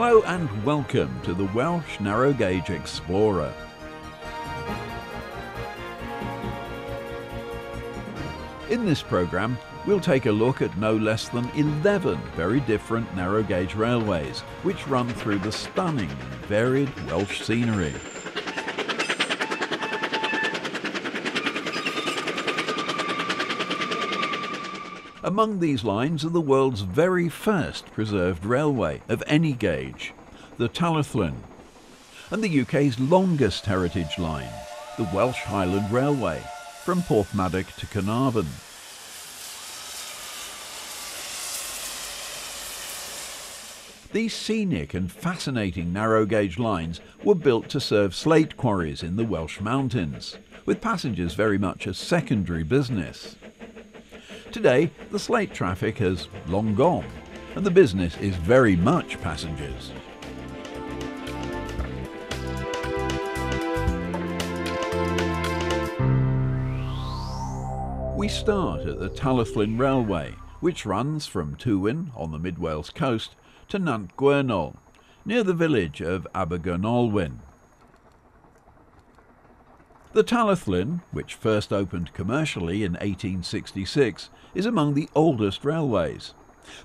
Hello and welcome to the Welsh Narrow Gauge Explorer. In this programme, we'll take a look at no less than 11 very different narrow gauge railways which run through the stunning and varied Welsh scenery. Among these lines are the world's very first preserved railway of any gauge, the Talyllyn, and the UK's longest heritage line, the Welsh Highland Railway, from Porthmadog to Carnarvon. These scenic and fascinating narrow gauge lines were built to serve slate quarries in the Welsh mountains, with passengers very much a secondary business. Today, the slate traffic has long gone, and the business is very much passengers. We start at the Talyllyn Railway, which runs from Tywyn on the Mid Wales coast to Nant Gwernol, near the village of Abergynolwyn. The Talyllyn, which first opened commercially in 1866, is among the oldest railways.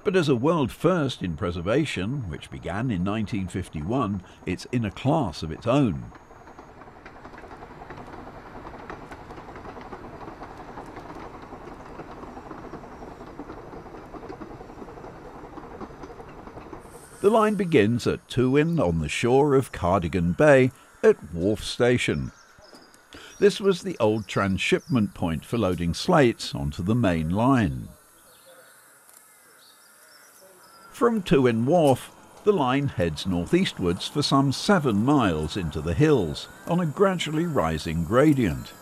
But as a world first in preservation, which began in 1951, it's in a class of its own. The line begins at Tywyn on the shore of Cardigan Bay at Wharf Station. This was the old transshipment point for loading slates onto the main line. From Tywyn Wharf, the line heads northeastwards for some 7 miles into the hills on a gradually rising gradient.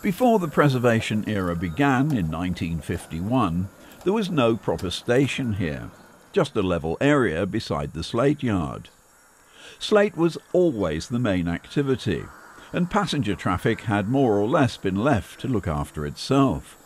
Before the preservation era began in 1951, there was no proper station here, just a level area beside the slate yard. Slate was always the main activity, and passenger traffic had more or less been left to look after itself.